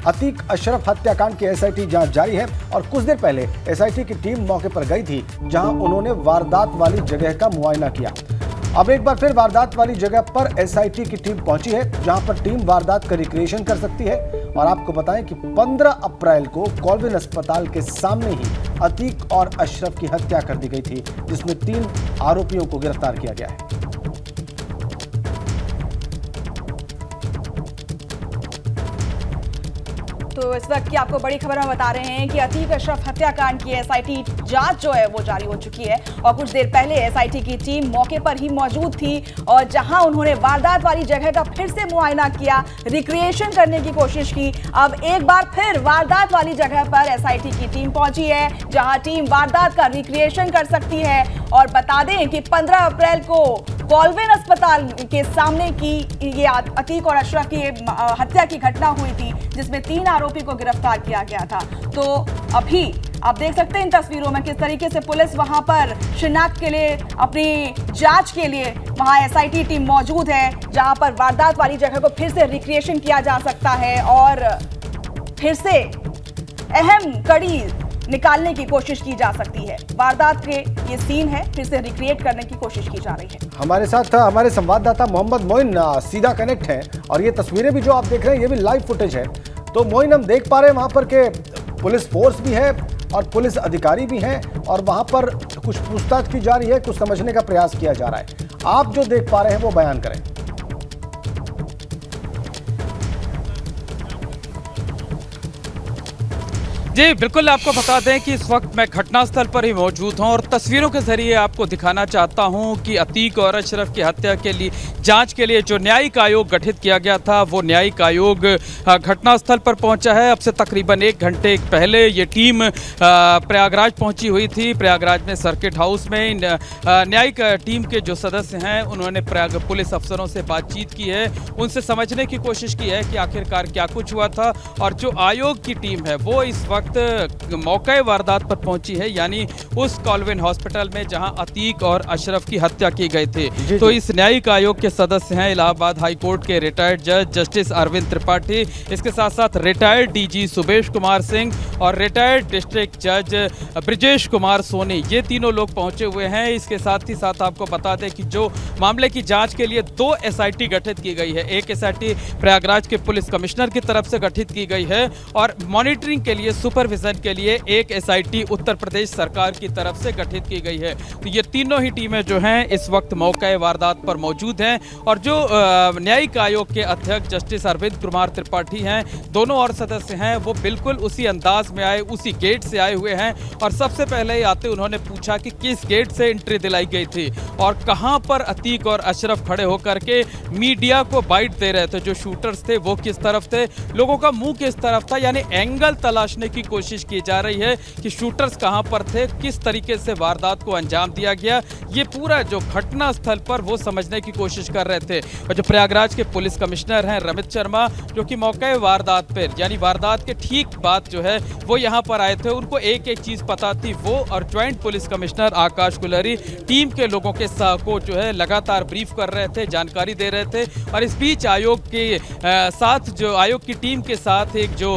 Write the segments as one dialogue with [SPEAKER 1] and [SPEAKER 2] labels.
[SPEAKER 1] अतीक अशरफ हत्याकांड की एसआईटी जांच जारी है और कुछ देर पहले एसआईटी की टीम मौके पर गई थी, जहां उन्होंने वारदात वाली जगह का मुआयना किया। अब एक बार फिर वारदात वाली जगह पर एसआईटी की टीम पहुंची है, जहां पर टीम वारदात का रिक्रिएशन कर सकती है। और आपको बताएं कि 15 अप्रैल को कॉल्विन अस्पताल के सामने ही अतीक और अशरफ की हत्या कर दी गई थी, जिसमें 3 आरोपियों को गिरफ्तार किया गया है।
[SPEAKER 2] तो इस वक्त की आपको बड़ी खबर हम बता रहे हैं कि अतीक अशरफ हत्याकांड की एसआईटी जांच जो है वो जारी हो चुकी है और कुछ देर पहले एसआईटी की टीम मौके पर ही मौजूद थी और जहां उन्होंने वारदात वाली जगह का फिर से मुआयना किया, रिक्रिएशन करने की कोशिश की। अब एक बार फिर वारदात वाली जगह पर एसआईटी की टीम पहुंची है, जहां टीम वारदात का रिक्रिएशन कर सकती है। और बता दें कि 15 अप्रैल को कॉल्विन अस्पताल के सामने की ये अतीक और अशरफ की हत्या की घटना हुई थी, जिसमें 3 आरोपी को गिरफ्तार किया गया था। तो अभी आप देख सकते हैं इन तस्वीरों में किस तरीके से पुलिस वहां पर शिनाख्त के लिए, अपनी जांच के लिए वहां एसआईटी टीम मौजूद है, जहां पर वारदात वाली जगह को फिर से रिक्रिएशन किया जा सकता है और फिर से अहम कड़ी निकालने की कोशिश की जा सकती है। वारदात के ये सीन है, फिर से रिक्रिएट करने की कोशिश की जा रही है।
[SPEAKER 1] हमारे साथ हमारे संवाददाता मोहम्मद मोइन सीधा कनेक्ट हैं और ये तस्वीरें भी जो आप देख रहे हैं ये भी लाइव फुटेज है। तो मोइन, हम देख पा रहे हैं वहां पर के पुलिस फोर्स भी है और पुलिस अधिकारी भी हैं और वहां पर कुछ पूछताछ की जा रही है, कुछ समझने का प्रयास किया जा रहा है। आप जो देख पा रहे हैं वो बयान करें।
[SPEAKER 3] जी बिल्कुल, आपको बता दें कि इस वक्त मैं घटनास्थल पर ही मौजूद हूं और तस्वीरों के जरिए आपको दिखाना चाहता हूं कि अतीक और अशरफ की हत्या के लिए जांच के लिए जो न्यायिक आयोग गठित किया गया था, वो न्यायिक आयोग घटनास्थल पर पहुंचा है। अब से तकरीबन 1 घंटे पहले ये टीम प्रयागराज पहुंची हुई थी। प्रयागराज में सर्किट हाउस में न्यायिक टीम के जो सदस्य हैं उन्होंने पुलिस अफसरों से बातचीत की है, उनसे समझने की कोशिश की है कि आखिरकार क्या कुछ हुआ था। और जो आयोग की टीम है वो इस वक्त मौके वारदात पर पहुंची है, यानी उस कॉल्विन हॉस्पिटल में जहां अतीक और अशरफ की हत्या की गई थी। तो इस न्यायिक आयोग के सदस्य हैं इलाहाबाद हाई कोर्ट के रिटायर्ड जज जस्टिस अरविंद त्रिपाठी, इसके साथ साथ रिटायर्ड डीजी सुबेश कुमार सिंह और रिटायर्ड डिस्ट्रिक्ट जज ब्रिजेश कुमार सोनी, ये तीनों लोग पहुंचे हुए हैं। इसके साथ ही साथ आपको बता दें कि जो मामले की जांच के लिए 2 एसआईटी गठित की गई है, एक एसआईटी प्रयागराज के पुलिस कमिश्नर की तरफ से गठित की गई है और मॉनिटरिंग के लिए, सुपरविजन के लिए एक एसआईटी उत्तर प्रदेश सरकार की तरफ से गठित की गई है। तो ये तीनों ही टीमें जो हैं इस वक्त मौके वारदात पर मौजूद हैं और जो न्यायिक आयोग के अध्यक्ष जस्टिस अरविंद कुमार त्रिपाठी हैं, दोनों और सदस्य हैं, वो बिल्कुल उसी अंदाज में आए, उसी गेट से आए हुए हैं। और सबसे पहले ही आते उन्होंने पूछा कि किस गेट से एंट्री दिलाई गई थी और कहां पर अतीक और अशरफ खड़े होकर के मीडिया को बाइट दे रहे थे। जो शूटर्स थे वो किस तरफ थे, लोगों का मुंह किस तरफ था, यानी एंगल तलाशने की कोशिश की जा रही है कि शूटर्स कहां पर थे, किस तरीके से वारदात को अंजाम दिया गया। ये पूरा जो घटना स्थल पर वो समझने की कोशिश कर रहे थे। और जो प्रयागराज के पुलिस कमिश्नर हैं रमित शर्मा, जो कि मौके वारदात पर, यानी वारदात के ठीक बाद जो है वो यहां पर आए थे, उनको एक एक चीज पता थी। वो और ज्वाइंट पुलिस कमिश्नर आकाश गुलरी टीम के लोगों के को जो है लगातार ब्रीफ कर रहे थे, जानकारी दे रहे थे। और इस बीच आयोग के साथ, जो आयोग की टीम के साथ एक जो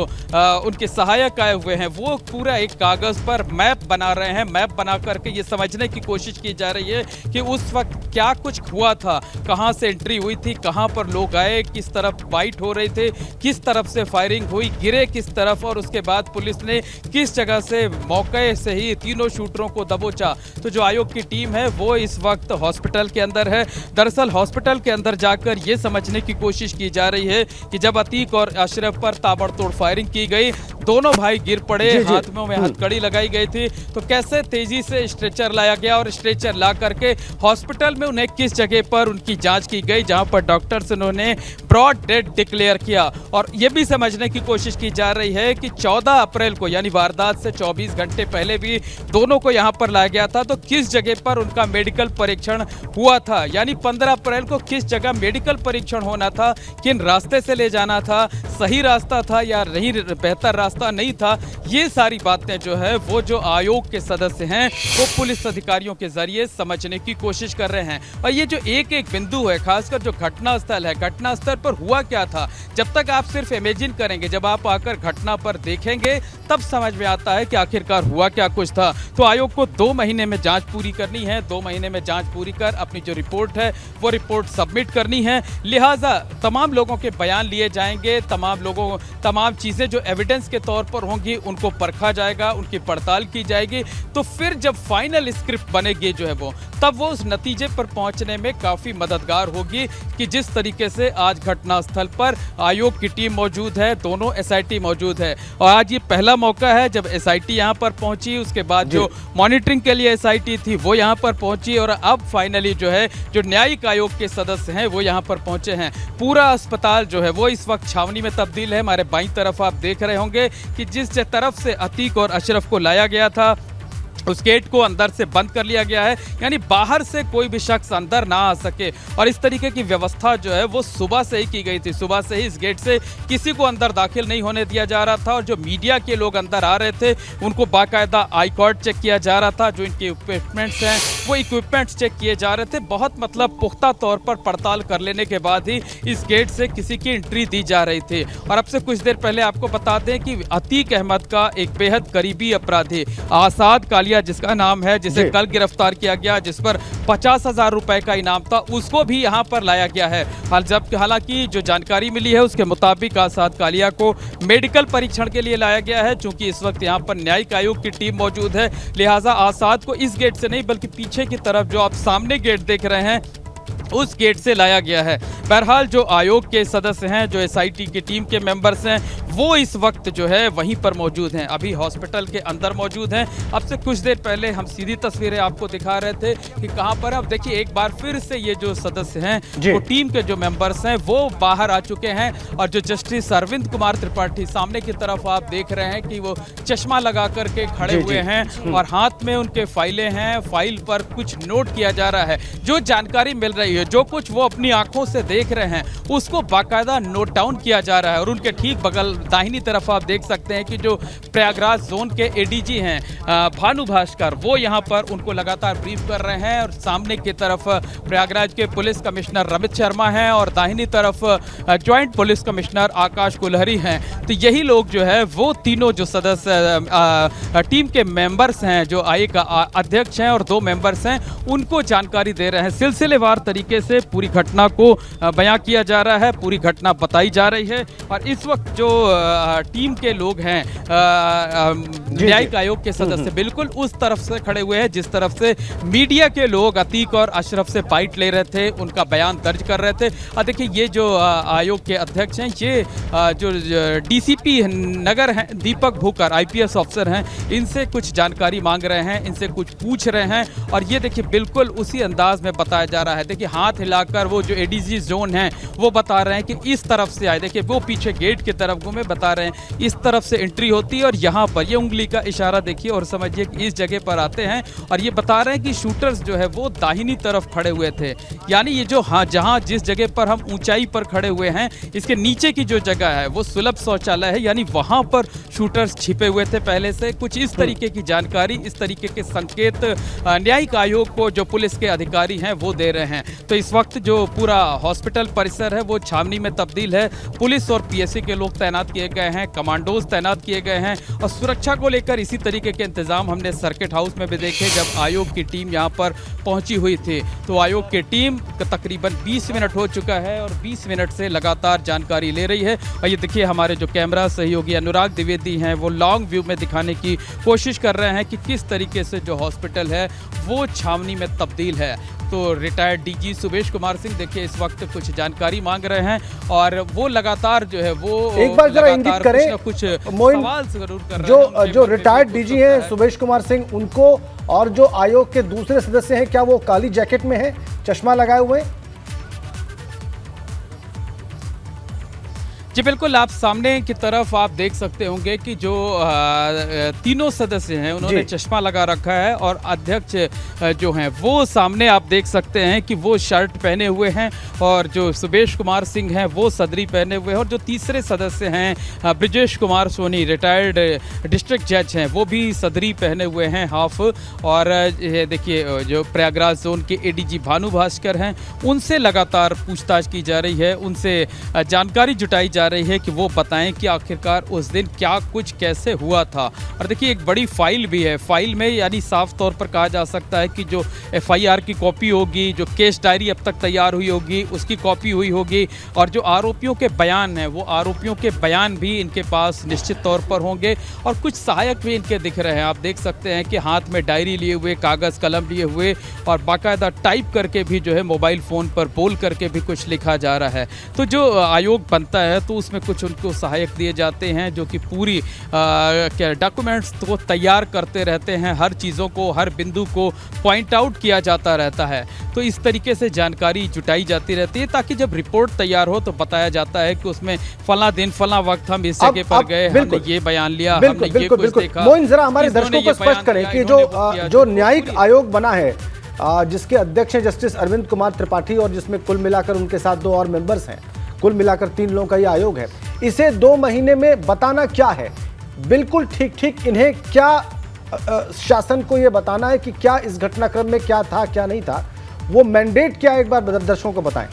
[SPEAKER 3] उनके सहायक आए हुए हैं, वो पूरा एक कागज पर मैप बना रहे हैं। मैप बना करके ये समझने की कोशिश की जा रही है कि उस वक्त क्या कुछ हुआ था, कहां से एंट्री हुई थी, कहां पर लोग आए, किस तरफ फाइट हो रहे थे, किस तरफ से फायरिंग हुई, गिरे किस तरफ और उसके बाद पुलिस ने किस जगह से मौके से ही तीनों शूटरों को दबोचा। तो जो आयोग की टीम है वो इस वक्त हॉस्पिटल के अंदर है। दरअसल हॉस्पिटल के अंदर जाकर ये समझने की कोशिश की जा रही है कि जब अतीक और अशरफ पर ताबड़तोड़ फायरिंग की गई, दोनों भाई गिर पड़े, हाथ में हथकड़ी लगाई गई थी, तो कैसे तेजी से स्ट्रेचर लाया गया और स्ट्रेचर ला करके हॉस्पिटल में उन्हें किस जगह पर उनकी जांच की गई, जहां पर डॉक्टर्स उन्होंने ब्रॉड डेड डिक्लेयर किया। और यह भी समझने की कोशिश की जा रही है कि 14 अप्रैल को, यानी वारदात से 24 घंटे पहले भी दोनों को यहां पर लाया गया था, तो किस जगह पर उनका मेडिकल परीक्षण हुआ था, यानी 15 अप्रैल को किस जगह मेडिकल परीक्षण होना था, किन रास्ते से ले जाना था, सही रास्ता था या नहीं बेहतर रास्ता रास्ता नहीं था, ये सारी बातें जो है वो जो आयोग के सदस्य हैं वो पुलिस अधिकारियों के जरिए समझने की कोशिश कर रहे हैं। और ये जो एक एक बिंदु है, खासकर जो घटना स्थल है, घटना स्थल पर हुआ क्या था, जब तक आप सिर्फ इमेजिन करेंगे, जब आप आकर घटना पर देखेंगे तब समझ में आता है कि आखिरकार हुआ क्या कुछ था। तो आयोग को 2 महीने में जांच पूरी करनी है, 2 महीने में जांच पूरी कर अपनी जो रिपोर्ट है वो रिपोर्ट सबमिट करनी है। लिहाजा तमाम लोगों के बयान लिए जाएंगे, तमाम चीज़ें जो एविडेंस के तौर पर होंगी उनको परखा जाएगा, उनकी पड़ताल की जाएगी। तो फिर जब फाइनल स्क्रिप्ट बनेगी जो है वो, तब वो उस नतीजे पर पहुंचने में काफ़ी मददगार होगी कि जिस तरीके से आज घटनास्थल पर आयोग की टीम मौजूद है, दोनों एसआईटी मौजूद है। और आज ये पहला मौका है जब एसआईटी यहाँ पर पहुंची, उसके बाद जो मॉनिटरिंग के लिए एसआईटी थी वो यहाँ पर पहुंची, और अब फाइनली जो है जो न्यायिक आयोग के सदस्य हैं वो यहाँ पर पहुंचे हैं। पूरा अस्पताल जो है वो इस वक्त छावनी में तब्दील है। हमारे बाईं तरफ आप देख रहे होंगे कि जिस तरफ से अतीक और अशरफ को लाया गया था उस गेट को अंदर से बंद कर लिया गया है, यानी बाहर से कोई भी शख्स अंदर ना आ सके। और इस तरीके की व्यवस्था जो है वो सुबह से ही की गई थी। सुबह से ही इस गेट से किसी को अंदर दाखिल नहीं होने दिया जा रहा था, और जो मीडिया के लोग अंदर आ रहे थे उनको बाकायदा आई कार्ड चेक किया जा रहा था, जो इनके इक्विपमेंट्स हैं वो इक्विपमेंट्स चेक किए जा रहे थे। बहुत पुख्ता तौर पर पड़ताल कर लेने के बाद ही इस गेट से किसी की एंट्री दी जा रही थी। और अब से कुछ देर पहले आपको बता दें कि अतीक अहमद का एक बेहद करीबी अपराधी आसाद कालिया जिसका नाम है, जिसे कल गिरफ्तार किया गया, जिस पर 50,000 रुपए का इनाम था, उसको भी यहां पर लाया गया है। हालांकि जो जानकारी मिली है उसके मुताबिक आसाद कालिया को मेडिकल परीक्षण के लिए लाया गया है। चूंकि इस वक्त यहां पर न्यायिक आयोग की टीम मौजूद है, लिहाजा आसाद को इस गेट से नहीं बल्कि पीछे की तरफ जो आप सामने गेट देख रहे हैं उस गेट से लाया गया है। बहरहाल जो आयोग के सदस्य हैं, जो एसआईटी की टीम के मेंबर्स हैं, वो इस वक्त जो है वहीं पर मौजूद हैं, अभी हॉस्पिटल के अंदर मौजूद हैं। अब से कुछ देर पहले हम सीधी तस्वीरें आपको दिखा रहे थे कि कहां पर। अब देखिए एक बार फिर से ये जो सदस्य हैं, वो टीम के जो मेंबर्स हैं वो बाहर आ चुके हैं। और जो जस्टिस अरविंद कुमार त्रिपाठी सामने की तरफ आप देख रहे हैं कि वो चश्मा लगा करके खड़े हुए हैं और हाथ में उनके फाइलें हैं, फाइल पर कुछ नोट किया जा रहा है। जो जानकारी मिल रही है, जो कुछ वो अपनी आंखों से देख रहे हैं उसको बाकायदा नोट डाउन किया जा रहा है। और उनके ठीक बगल दाहिनी तरफ आप देख सकते हैं कि जो प्रयागराज जोन के एडीजी हैं भानु भास्कर, वो यहां पर उनको लगातार ब्रीफ कर रहे हैं। और सामने की तरफ प्रयागराज के पुलिस कमिश्नर रमित शर्मा हैं और दाहिनी तरफ ज्वाइंट पुलिस कमिश्नर आकाश कुलहरी हैं। तो यही लोग जो है वो तीनों जो सदस्य टीम के मेंबर्स हैं, जो आयोग का अध्यक्ष हैं और 2 मेंबर्स हैं, उनको जानकारी दे रहे हैं। सिलसिलेवार तरीके से पूरी घटना को बयां किया जा रहा है, पूरी घटना बताई जा रही है। और इस वक्त जो टीम के लोग हैं, न्यायिक आयोग के सदस्य, बिल्कुल उस तरफ से खड़े हुए हैं जिस तरफ से मीडिया के लोग अतीक और अशरफ से बाइट ले रहे थे, उनका बयान दर्ज कर रहे थे। और देखिए ये जो आयोग के अध्यक्ष हैं, ये जो डीसीपी नगर हैं दीपक भूकर, आईपीएस अफसर हैं, इनसे कुछ जानकारी मांग रहे हैं, इनसे कुछ पूछ रहे हैं। और ये देखिए बिल्कुल उसी अंदाज में बताया जा रहा है। देखिए हाथ हिलाकर वो जो एडीजी जोन है वो बता रहे हैं कि इस तरफ से आए। देखिए वो पीछे गेट की तरफ घूमे, बता रहे हैं इस तरफ से एंट्री होती है और यहाँ पर ये उंगली का इशारा देखिए और समझिए कि इस जगह पर आते हैं। और ये बता रहे हैं कि शूटर्स जो है वो दाहिनी तरफ खड़े हुए थे, यानी ये जो जहाँ जिस जगह पर हम ऊंचाई पर खड़े हुए हैं, इसके नीचे की जो जगह है वो सुलभ शौचालय है, यानी वहाँ पर शूटर्स छिपे हुए थे पहले से। कुछ इस तरीके की जानकारी, इस तरीके के संकेत न्यायिक आयोग को जो पुलिस के अधिकारी हैं वो दे रहे हैं। तो इस वक्त जो पूरा हॉस्पिटल परिसर है वो छावनी में तब्दील है। पुलिस और पीएससी के लोग तैनात किए गए हैं, कमांडोज तैनात किए गए हैं। और सुरक्षा को लेकर इसी तरीके के इंतजाम हमने सर्किट हाउस में भी देखे जब आयोग की टीम यहाँ पर पहुंची हुई थी। तो आयोग की टीम तकरीबन 20 मिनट हो चुका है और 20 मिनट से लगातार जानकारी ले रही है। और ये देखिए हमारे जो कैमरा सहयोगी अनुराग द्विवेदी हैं वो लॉन्ग व्यू में दिखाने की कोशिश कर रहे हैं कि किस तरीके से जो हॉस्पिटल है वो छावनी में तब्दील है। तो रिटायर्ड डीजी सुबेश कुमार सिंह देखिए इस वक्त कुछ जानकारी मांग रहे हैं और वो लगातार जो है वो
[SPEAKER 1] एक बार जरा इंगित करें
[SPEAKER 3] कुछ सवाल जरूर कर रहे हैं।
[SPEAKER 1] जो रिटायर्ड डीजी हैं सुबेश कुमार सिंह, उनको और जो आयोग के दूसरे सदस्य हैं, क्या वो काली जैकेट में है, चश्मा लगाए हुए?
[SPEAKER 3] जी बिल्कुल, आप सामने की तरफ आप देख सकते होंगे कि जो तीनों सदस्य हैं उन्होंने चश्मा लगा रखा है और अध्यक्ष जो हैं वो सामने आप देख सकते हैं कि वो शर्ट पहने हुए हैं और जो सुबेश कुमार सिंह हैं वो सदरी पहने हुए हैं और जो तीसरे सदस्य हैं ब्रिजेश कुमार सोनी रिटायर्ड डिस्ट्रिक्ट जज हैं वो भी सदरी पहने हुए हैं हाफ। और ये देखिए जो प्रयागराज जोन के एडीजी भानु भास्कर हैं उनसे लगातार पूछताछ की जा रही है, उनसे जानकारी जुटाई जा रही है कि वो बताएं कि आखिरकार उस दिन क्या कुछ कैसे हुआ था। और देखिए एक बड़ी फाइल भी है, फाइल में यानी साफ तौर पर कहा जा सकता है कि जो एफआईआर की कॉपी होगी, जो केस डायरी अब तक तैयार हुई होगी उसकी कॉपी हुई होगी और जो आरोपियों के बयान हैं वो आरोपियों के बयान भी इनके पास निश्चित तौर पर होंगे और कुछ सहायक भी इनके दिख रहे हैं। आप देख सकते हैं कि हाथ में डायरी लिए हुए, कागज़ कलम लिए हुए और बाकायदा टाइप करके भी जो है मोबाइल फ़ोन पर बोल करके भी कुछ लिखा जा रहा है। तो जो आयोग बनता है तो उसमें कुछ उनको सहायक दिए जाते हैं जो कि पूरी क्या डॉक्यूमेंट्स को तैयार करते रहते हैं, हर चीज़ों को, हर बिंदु को पॉइंट आउट किया जाता रहता है। तो इस तरीके से जानकारी जुटाई जाती रहती है ताकि जब रिपोर्ट तैयार हो तो बताया जाता है कि उसमें फला दिन फला वक्त हम इस जगह पर गए, हमने ये बयान लिया, हमने ये कुछ देखा।
[SPEAKER 1] मोइन जरा हमारे दर्शकों को स्पष्ट करें कि जो न्यायिक आयोग बना है जिसके अध्यक्ष हैं जस्टिस अरविंद कुमार त्रिपाठी और जिसमें कुल मिलाकर उनके साथ 2 और मेंबर्स हैं, कुल मिलाकर 3 लोगों का ये आयोग है, इसे 2 महीने में बताना क्या है? बिल्कुल ठीक ठीक इन्हें क्या शासन को ये बताना है कि क्या इस घटनाक्रम में क्या था क्या नहीं था, वो मैंडेट क्या है, एक बार दर्शकों को बताएं।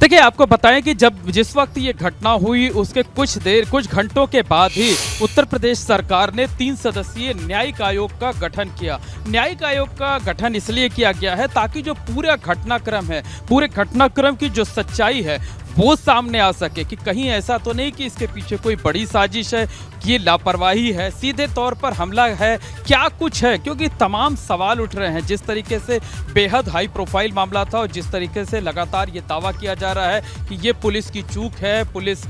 [SPEAKER 3] देखिए आपको बताएं कि जिस वक्त ये घटना हुई उसके कुछ घंटों के बाद ही उत्तर प्रदेश सरकार ने 3 सदस्यीय न्यायिक आयोग का गठन किया। न्यायिक आयोग का गठन इसलिए किया गया है ताकि जो पूरा घटनाक्रम है, पूरे घटनाक्रम की जो सच्चाई है वो सामने आ सके कि कहीं ऐसा तो नहीं कि इसके पीछे कोई बड़ी साजिश है, कि ये लापरवाही है, सीधे तौर पर हमला है, क्या कुछ है। क्योंकि तमाम सवाल उठ रहे हैं, जिस तरीके से बेहद हाई प्रोफाइल मामला था और जिस तरीके से लगातार ये दावा किया जा रहा है कि ये पुलिस की चूक है, पुलिस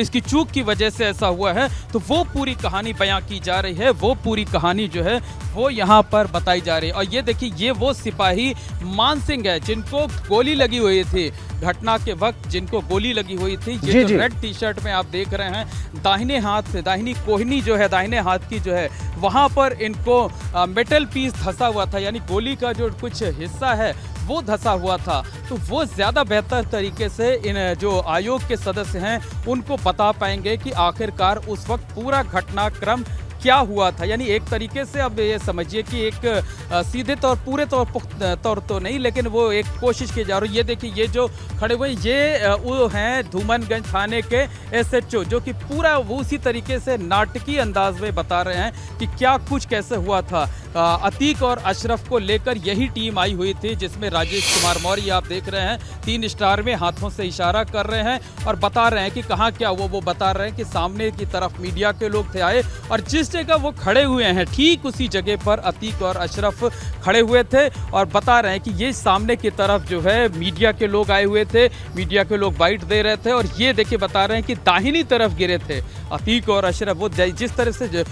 [SPEAKER 3] की चूक की वजह से ऐसा हुआ है, तो वो पूरी कहानी बयां की जा रही है, वो पूरी कहानी जो है वो यहाँ पर बताई जा रही है। और ये देखिए ये वो सिपाही मान सिंह है जिनको गोली लगी हुई थी, घटना के वक्त जिनको गोली लगी हुई थी। ये जो रेड टी शर्ट में आप देख रहे हैं, दाहिने हाथ से दाहिनी कोहनी जो है, दाहिने हाथ की जो है वहां पर इनको मेटल पीस धंसा हुआ था, यानी गोली का जो कुछ हिस्सा है वो धंसा हुआ था। तो वो ज़्यादा बेहतर तरीके से इन जो आयोग के सदस्य हैं उनको बता पाएंगे कि आखिरकार उस वक्त पूरा घटनाक्रम क्या हुआ था। यानी एक तरीके से अब ये समझिए कि एक सीधे तौर पूरे तौर तो नहीं, लेकिन वो एक कोशिश की जा रही है। ये देखिए ये जो खड़े हुए ये वो हैं धूमनगंज थाने के SHO जो कि पूरा वो उसी तरीके से नाटकीय अंदाज में बता रहे हैं कि क्या कुछ कैसे हुआ था। अतीक और अशरफ को लेकर यही टीम आई हुई थी जिसमें राजेश कुमार मौर्य आप देख रहे हैं 3 स्टार में हाथों से इशारा कर रहे हैं और बता रहे हैं कि कहाँ क्या हुआ। वो बता रहे हैं कि सामने की तरफ मीडिया के लोग थे आए और जिस जगह वो खड़े हुए हैं ठीक उसी जगह पर अतीक और अशरफ खड़े हुए थे और बता रहे हैं कि ये सामने की तरफ जो है मीडिया के लोग आए हुए थे, मीडिया के लोग बाइट दे रहे थे और ये देखिए बता रहे हैं कि दाहिनी तरफ गिरे थे अतीक और अशरफ। वो जिस तरह से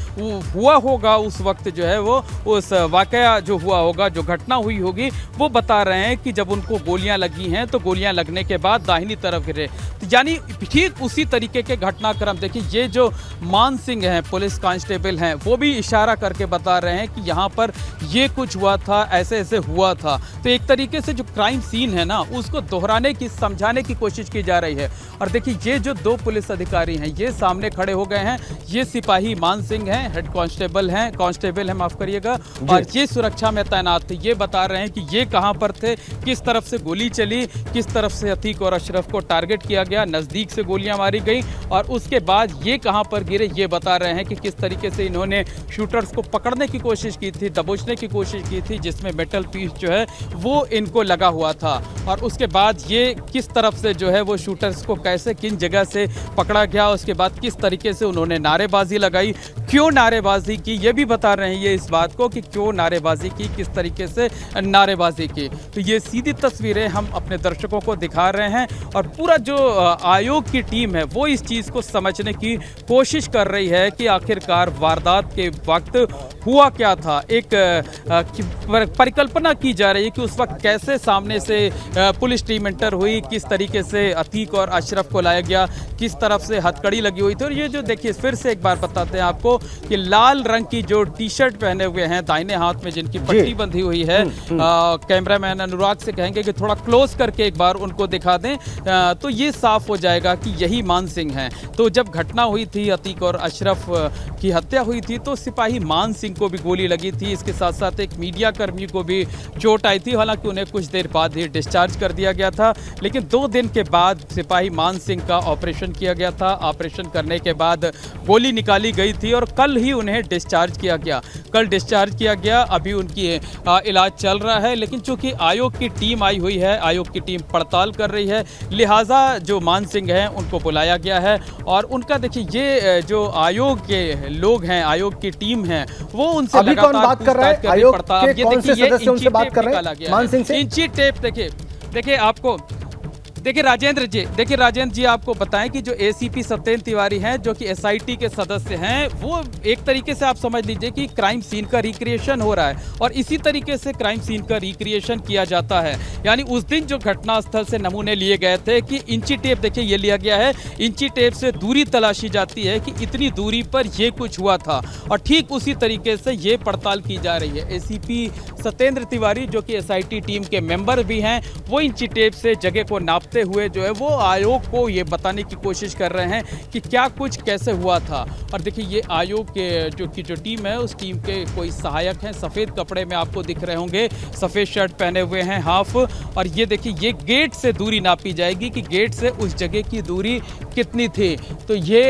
[SPEAKER 3] हुआ होगा उस वक्त जो है वो उस वाकया जो हुआ होगा, जो घटना हुई होगी, वो बता रहे हैं कि जब उनको गोलियां लगी हैं तो गोलियां लगने के बाद दाहिनी तरफ गिरे। तो यानी ठीक उसी तरीके के घटनाक्रम देखिए ये जो मान सिंह हैं पुलिस कांस्टेबल हैं वो भी इशारा करके बता रहे हैं कि यहाँ पर ये कुछ हुआ था, ऐसे ऐसे हुआ था। तो एक तरीके से जो क्राइम सीन है ना उसको दोहराने की, समझाने की कोशिश की जा रही है। और देखिए ये जो 2 पुलिस अधिकारी हैं ये सामने खड़े हो गए हैं, ये सिपाही मान सिंह हैं, हेड कांस्टेबल हैं माफ करिएगा, और ये सुरक्षा में तैनात थे। ये बता रहे हैं कि ये कहां पर थे, किस तरफ से गोली चली, किस तरफ से अतीक और अशरफ को टारगेट किया गया, नज़दीक से गोलियां मारी गई और उसके बाद ये कहां पर गिरे। ये बता रहे हैं कि किस तरीके से इन्होंने शूटर्स को पकड़ने की कोशिश की थी, दबोचने की कोशिश की थी, जिसमें मेटल पीस जो है वो इनको लगा हुआ था। और उसके बाद ये किस तरफ से जो है वो शूटर्स को कैसे किन जगह से पकड़ा गया, उसके बाद किस तरीके से उन्होंने नारेबाजी लगाई, क्यों नारेबाजी की, ये भी बता रहे हैं ये इस बात को कि क्यों नारेबाजी की, किस तरीके से नारेबाजी की। तो ये सीधी तस्वीरें हम अपने दर्शकों को दिखा रहे हैं और पूरा जो आयोग की टीम है वो इस चीज़ को समझने की कोशिश कर रही है कि आखिरकार वारदात के वक्त हुआ क्या था, एक परिकल्पना की जा रही है कि उस वक्त कैसे सामने से पुलिस टीम एंटर हुई, किस तरीके से अतीक और अशरफ को लाया गया, किस तरफ से हथकड़ी लगी हुई थी। और ये जो देखिए फिर से एक बार बताते हैं आपको कि लाल रंग की जो टी शर्ट पहने हुए हैं, दाहिने हाथ में जिनकी पट्टी बंधी हुई है, कैमरामैन अनुराग से कहेंगे कि थोड़ा क्लोज करके एक बार उनको दिखा दें, तो ये साफ हो जाएगा कि यही मान सिंह हैं। तो जब घटना हुई थी अतीक और अशरफ की हत्या हुई थी तो सिपाही मान सिंह को भी गोली लगी थी, इसके साथ साथ एक मीडिया कर्मी को भी चोट आई थी। हालांकि उन्हें कुछ देर बाद ही डिस्चार्ज कर दिया गया था, लेकिन 2 दिन के बाद सिपाही मान सिंह का ऑपरेशन किया गया था। ऑपरेशन करने के बाद गोली निकाली गई थी और कल ही उन्हें डिस्चार्ज किया गया। कल डिस्चार्ज किया गया, अभी उनकी इलाज चल रहा है। लेकिन चूंकि आयोग की टीम आई हुई है, आयोग की टीम पड़ताल कर रही है, लिहाजा जो मान सिंह हैं उनको बुलाया गया है। और उनका देखिए ये जो आयोग के लोग हैं, आयोग की टीम है, वो उनसे
[SPEAKER 1] अभी कौन बात कर रहा है? आयोग के कौन से सदस्य उनसे बात कर रहे हैं? मान सिंह से
[SPEAKER 3] इंची टेप देखिए आपको देखिए राजेंद्र जी आपको बताएं कि जो एसीपी सत्येंद्र तिवारी हैं, जो कि एसआईटी के सदस्य हैं, वो एक तरीके से आप समझ लीजिए कि क्राइम सीन का रिक्रिएशन हो रहा है और इसी तरीके से क्राइम सीन का रिक्रिएशन किया जाता है। यानी उस दिन जो घटनास्थल से नमूने लिए गए थे कि इंची टेप देखिए ये लिया गया है, इंची टेप से दूरी तलाशी जाती है कि इतनी दूरी पर ये कुछ हुआ था और ठीक उसी तरीके से ये पड़ताल की जा रही है। एसीपी सत्येंद्र तिवारी जो कि एसआईटी टीम के मेंबर भी हैं, वो इंची टेप से जगह को नापते हुए जो है वो आयोग को ये बताने की कोशिश कर रहे हैं कि क्या कुछ कैसे हुआ था। और देखिए ये आयोग के जो टीम है, उस टीम के कोई सहायक हैं, सफ़ेद कपड़े में आपको दिख रहे होंगे, सफ़ेद शर्ट पहने हुए हैं हाफ। और ये देखिए ये गेट से दूरी नापी जाएगी कि गेट से उस जगह की दूरी कितनी थी। तो ये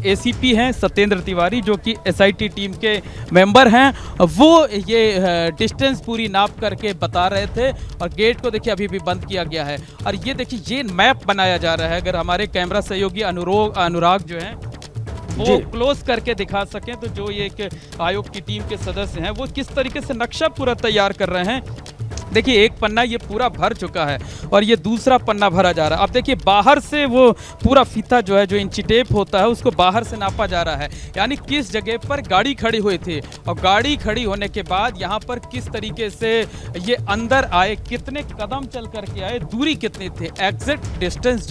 [SPEAKER 3] एसीपी हैं सत्येंद्र तिवारी जो कि एसआईटी टीम के मेंबर हैं, वो ये डिस्टेंस पूरी नाप करके बता रहे थे। और गेट को देखिए अभी भी बंद किया गया है। और ये देखिए ये मैप बनाया जा रहा है। अगर हमारे कैमरा सहयोगी अनुराग जो हैं वो क्लोज करके दिखा सकें तो जो ये एक आयोग की टीम के सदस्य हैं वो किस तरीके से नक्शा पूरा तैयार कर रहे हैं। देखिए एक पन्ना ये पूरा भर चुका है और ये दूसरा पन्ना भरा जा रहा है। अब देखिए बाहर से वो पूरा फीता जो है, जो इंची टेप होता है, उसको बाहर से नापा जा रहा है, यानी किस जगह पर गाड़ी खड़ी हुई थी और गाड़ी खड़ी होने के बाद यहाँ पर किस तरीके से ये अंदर आए, कितने कदम चल करके आए, दूरी कितनी थी, एग्जैक्ट डिस्टेंस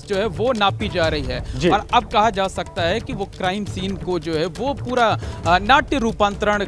[SPEAKER 3] जो है वो नापी जा रही है। और अब कहा जा सकता है कि वो क्राइम सीन को जो है वो पूरा नाट्य रूपांतरण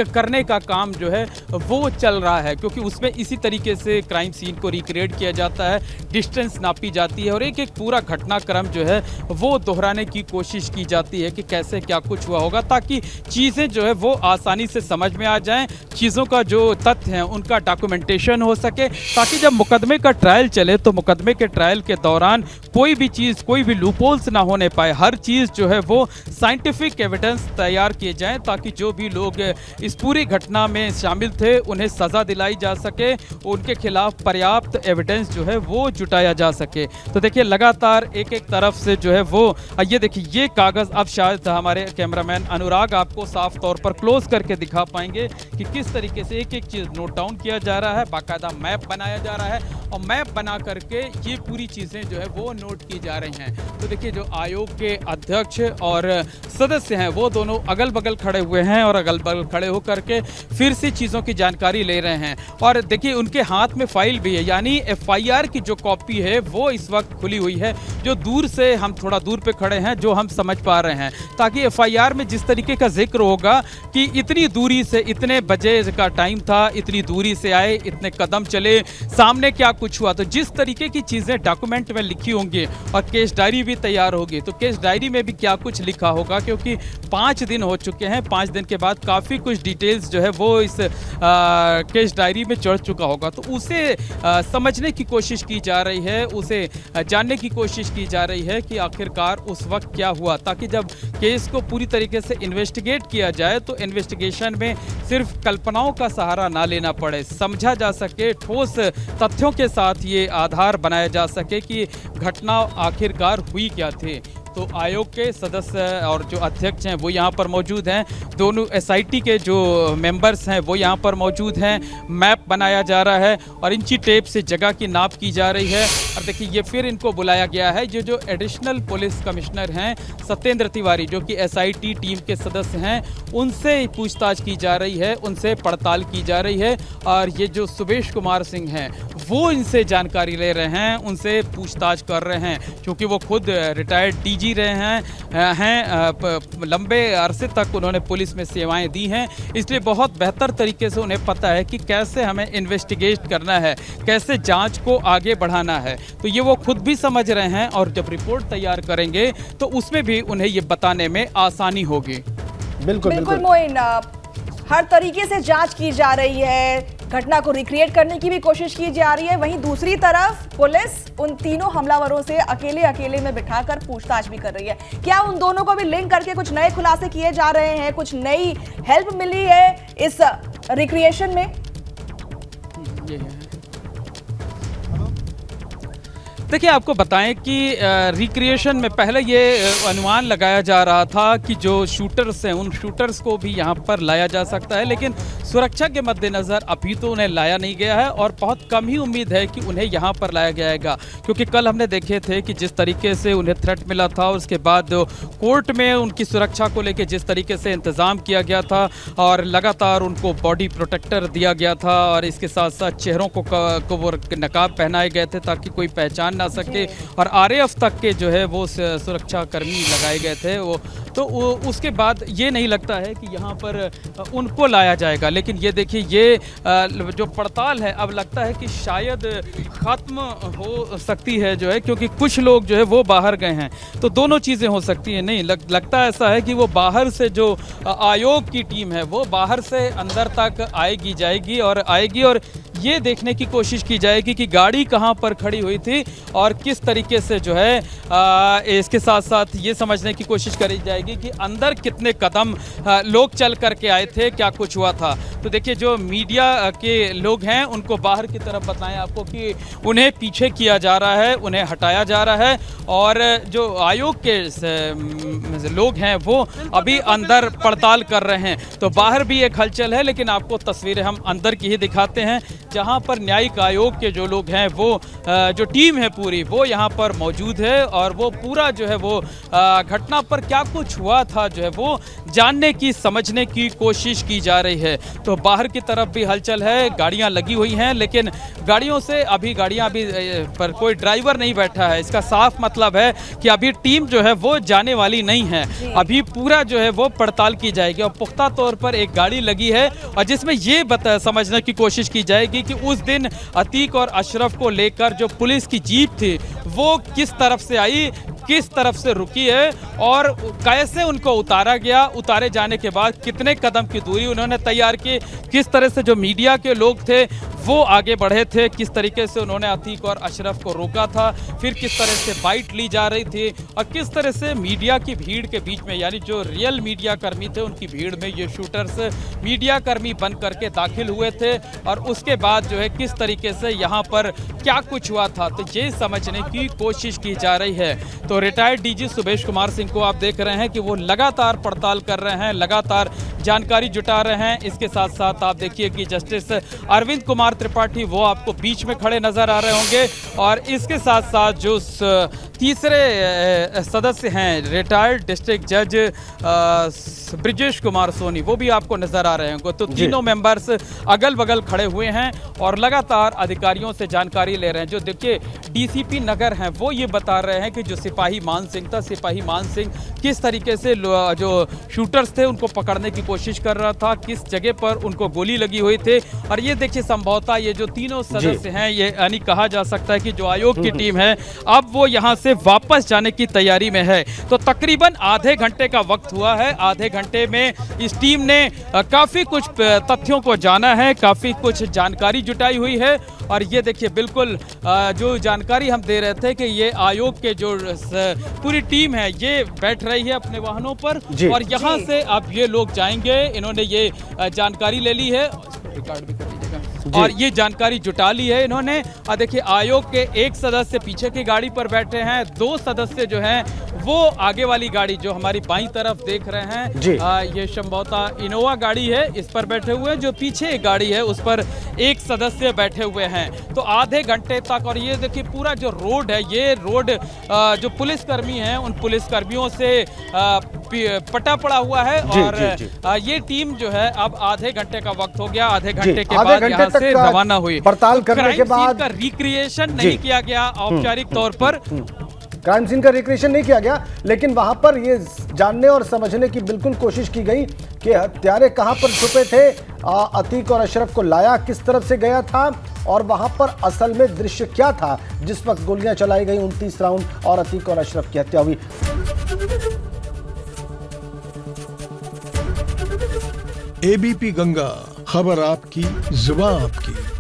[SPEAKER 3] करने का काम जो है वो चल रहा है, क्योंकि उसमें इसी तरीके से क्राइम सीन को रिक्रिएट किया जाता है, डिस्टेंस नापी जाती है और एक एक पूरा घटनाक्रम जो है वो दोहराने की कोशिश की जाती है कि कैसे क्या कुछ हुआ होगा, ताकि चीज़ें जो है वो आसानी से समझ में आ जाएं, चीज़ों का जो तथ्य है उनका डॉक्यूमेंटेशन हो सके, ताकि जब मुकदमे का ट्रायल चले तो मुकदमे के ट्रायल के दौरान कोई भी चीज़, कोई भी लूपहोल्स ना होने पाए। हर चीज़ जो है वो साइंटिफिक एविडेंस तैयार किए जाएं ताकि जो भी लोग इस पूरी घटना में शामिल थे उन्हें सजा दिलाई जा सके, उनके खिलाफ पर्याप्त एविडेंस जो है वो जुटाया जा सके। तो देखिए लगातार एक एक तरफ से जो है वो ये देखिए ये कागज़ अब शायद हमारे कैमरामैन अनुराग आपको साफ तौर पर क्लोज करके दिखा पाएंगे कि किस तरीके से एक एक चीज़ नोट डाउन किया जा रहा है, बाकायदा मैप बनाया जा रहा है और मैप बना करके ये पूरी चीज़ें जो है वो नोट की जा रही हैं। तो देखिए जो आयोग के अध्यक्ष और सदस्य हैं वो दोनों अगल बगल खड़े हुए हैं और अगल बगल खड़े होकर के फिर से चीज़ों की जानकारी ले रहे हैं। और देखिए उनके हाथ में फाइल भी है, यानी एफआईआर की जो कॉपी है वो इस वक्त खुली हुई है, जो दूर से हम थोड़ा दूर पे खड़े हैं जो हम समझ पा रहे हैं, ताकि एफआईआर में जिस तरीके का जिक्र होगा कि इतनी दूरी से, इतने बजे का टाइम था, इतनी दूरी से आए, इतने कदम चले, सामने क्या कुछ हुआ, तो जिस तरीके की चीज़ें डॉक्यूमेंट में लिखी होंगी और केस डायरी भी तैयार होगी, तो केस डायरी में भी क्या कुछ लिखा होगा, क्योंकि 5 दिन हो चुके हैं, 5 दिन के बाद काफ़ी कुछ डिटेल्स जो है वो इस केस डायरी में चढ़ चुका होगा। तो उसे समझने की कोशिश की जा रही है, उसे जानने की कोशिश की जा रही है कि आखिरकार उस वक्त क्या हुआ, ताकि जब केस को पूरी तरीके से इन्वेस्टिगेट किया जाए तो इन्वेस्टिगेशन में सिर्फ कल्पनाओं का सहारा ना लेना पड़े, समझा जा सके, ठोस तथ्यों के साथ ये आधार बनाया जा सके कि घटना आखिरकार हुई क्या थी। तो आयोग के सदस्य और जो अध्यक्ष हैं वो यहाँ पर मौजूद हैं, दोनों एसआईटी के जो मेंबर्स हैं वो यहाँ पर मौजूद हैं। मैप बनाया जा रहा है और इंची टेप से जगह की नाप की जा रही है। और देखिए ये फिर इनको बुलाया गया है, जो एडिशनल पुलिस कमिश्नर हैं सत्येंद्र तिवारी, जो कि एसआईटी टीम के सदस्य हैं, उनसे पूछताछ की जा रही है, उनसे पड़ताल की जा रही है। और ये जो सुबेश कुमार सिंह हैं वो इनसे जानकारी ले रहे हैं, उनसे पूछताछ कर रहे हैं, क्योंकि वो खुद रिटायर्ड डीजी रहे हैं लंबे अरसे तक उन्होंने पुलिस में सेवाएं दी हैं, इसलिए बहुत बेहतर तरीके से उन्हें पता है कि कैसे हमें इन्वेस्टिगेट करना है, कैसे जांच को आगे बढ़ाना है। तो ये वो खुद भी समझ रहे हैं और जब रिपोर्ट तैयार करेंगे तो उसमें भी उन्हें ये बताने में आसानी होगी।
[SPEAKER 2] बिल्कुल मोइन, हर तरीके से जांच की जा रही है, घटना को रिक्रिएट करने की भी कोशिश की जा रही है। वहीं दूसरी तरफ पुलिस उन तीनों हमलावरों से अकेले में बिठाकर पूछताछ भी कर रही है। क्या उन दोनों को भी लिंक करके कुछ नए खुलासे किए जा रहे हैं, कुछ नई हेल्प मिली है इस रिक्रिएशन में?
[SPEAKER 3] देखिए आपको बताएं कि रिक्रिएशन में पहले ये अनुमान लगाया जा रहा था कि जो शूटर्स हैं उन शूटर्स को भी यहाँ पर लाया जा सकता है, लेकिन सुरक्षा के मद्देनज़र अभी तो उन्हें लाया नहीं गया है और बहुत कम ही उम्मीद है कि उन्हें यहाँ पर लाया जाएगा, क्योंकि कल हमने देखे थे कि जिस तरीके से उन्हें थ्रेट मिला था, उसके बाद कोर्ट में उनकी सुरक्षा को लेकर जिस तरीके से इंतज़ाम किया गया था और लगातार उनको बॉडी प्रोटेक्टर दिया गया था और इसके साथ साथ चेहरों को वो नकाब पहनाए गए थे ताकि कोई पहचान ना सके, और आरएएफ तक के जो है वो सुरक्षा कर्मी लगाए गए थे वो, तो उसके बाद ये नहीं लगता है कि यहाँ पर उनको लाया जाएगा। लेकिन ये देखिए ये जो पड़ताल है अब लगता है कि शायद ख़त्म हो सकती है जो है, क्योंकि कुछ लोग जो है वो बाहर गए हैं, तो दोनों चीज़ें हो सकती हैं। नहीं लगता ऐसा है कि वो बाहर से जो आयोग की टीम है वो बाहर से अंदर तक जाएगी और ये देखने की कोशिश की जाएगी कि गाड़ी कहाँ पर खड़ी हुई थी और किस तरीके से जो है इसके साथ साथ ये समझने की कोशिश करी जाएगी कि अंदर कितने कदम लोग चल करके आए थे, क्या कुछ हुआ था। तो देखिए जो मीडिया के लोग हैं उनको बाहर की तरफ बताएं आपको कि उन्हें पीछे किया जा रहा है, उन्हें हटाया जा रहा है, और जो आयोग के लोग हैं वो अभी अंदर पड़ताल कर रहे हैं। तो बाहर भी एक हलचल है, लेकिन आपको तस्वीरें हम अंदर की ही दिखाते हैं, जहां पर न्यायिक आयोग के जो लोग हैं वो जो टीम है पूरी वो यहाँ पर मौजूद है और वो पूरा जो है वो घटना पर क्या कुछ हुआ था जो है वो जानने की समझने की कोशिश की जा रही है। तो बाहर की तरफ भी हलचल है, गाड़ियाँ लगी हुई हैं, लेकिन गाड़ियों से गाड़ियाँ अभी पर कोई ड्राइवर नहीं बैठा है। इसका साफ मतलब है कि अभी टीम जो है वो जाने वाली नहीं है, अभी पूरा जो है वो पड़ताल की जाएगी और पुख्ता तौर पर एक गाड़ी लगी है और जिसमें ये समझने की कोशिश की जाएगी कि उस दिन अतीक और अशरफ को लेकर जो पुलिस की जीप थी वो किस तरफ से आई, किस तरफ से रुकी है और कैसे उनको उतारा गया, उतारे जाने के बाद कितने कदम की दूरी उन्होंने तैयार की, किस तरह से जो मीडिया के लोग थे वो आगे बढ़े थे, किस तरीके से उन्होंने अतीक और अशरफ को रोका था, फिर किस तरह से बाइट ली जा रही थी और किस तरह से मीडिया की भीड़ के बीच में, यानी जो रियल मीडिया कर्मी थे उनकी भीड़ में ये शूटर्स मीडिया कर्मी बन करके दाखिल हुए थे और उसके बाद जो है किस तरीके से यहाँ पर क्या कुछ हुआ था, तो ये समझने की कोशिश की जा रही है। तो रिटायर्ड डीजी सुबेश कुमार सिंह को आप देख रहे हैं कि वो लगातार पड़ताल कर रहे हैं, लगातार जानकारी जुटा रहे हैं। इसके साथ साथ आप देखिए कि जस्टिस अरविंद कुमार त्रिपाठी वो आपको बीच में खड़े नजर आ रहे होंगे और इसके साथ साथ जो तीसरे सदस्य हैं रिटायर्ड डिस्ट्रिक्ट जज ब्रिजेश कुमार सोनी वो भी आपको नजर आ रहे होंगे। तो तीनों मेंबर्स अगल बगल खड़े हुए हैं और लगातार अधिकारियों से जानकारी ले रहे हैं। जो देखिए डीसीपी नगर हैं वो ये बता रहे हैं कि जो सिपाही मान सिंह था, सिपाही मान सिंह किस तरीके से जो शूटर्स थे उनको पकड़ने की कोशिश कर रहा था, किस जगह पर उनको गोली लगी हुई थी। और ये देखिए संभवतः ये जो तीनों सदस्य हैं ये यानी कहा जा सकता है कि जो आयोग की टीम है अब वो यहाँ से वापस जाने की तैयारी में है। तो तकरीबन आधे घंटे का वक्त हुआ है, आधे घंटे में इस टीम ने काफ़ी कुछ तथ्यों को जाना है, काफ़ी कुछ जानकारी जुटाई हुई है। और ये देखिए बिल्कुल जो जानकारी हम दे रहे थे कि ये आयोग के जो पूरी टीम है ये बैठ रही है अपने वाहनों पर और यहाँ से अब ये लोग जाएंगे। इन्होंने ये जानकारी ले ली है, रिकॉर्ड भी कर लीजिएगा। और ये जानकारी जुटा ली है इन्होंने। देखिए आयोग के एक सदस्य पीछे की गाड़ी पर बैठे हैं, 2 सदस्य जो हैं वो आगे वाली गाड़ी जो हमारी बाईं तरफ देख रहे हैं, ये संभवतः इनोवा गाड़ी है, इस पर बैठे हुए हैं। जो पीछे एक गाड़ी है उस पर एक सदस्य बैठे हुए हैं। तो आधे घंटे तक, और ये देखिए पूरा जो रोड है, ये रोड जो पुलिसकर्मी हैं उन पुलिसकर्मियों से पटा पड़ा हुआ है। और ये टीम जो है अब आधे घंटे का वक्त हो गया, आधे घंटे के बाद यहाँ से रवाना हुई।
[SPEAKER 1] पड़ताल करने के बाद
[SPEAKER 3] का रिक्रिएशन नहीं किया गया औपचारिक तौर पर,
[SPEAKER 1] क्राइम सीन का रिक्रिएशन नहीं किया गया, लेकिन वहां पर ये जानने और समझने की बिल्कुल कोशिश की गई कि हत्यारे कहां पर छुपे थे, अतीक और अशरफ को लाया किस तरफ से गया था, और वहां पर असल में दृश्य क्या था जिस वक्त गोलियां चलाई गई 29 राउंड और अतीक और अशरफ की हत्या हुई।
[SPEAKER 4] एबीपी गंगा, खबर आपकी, जुबान आपकी।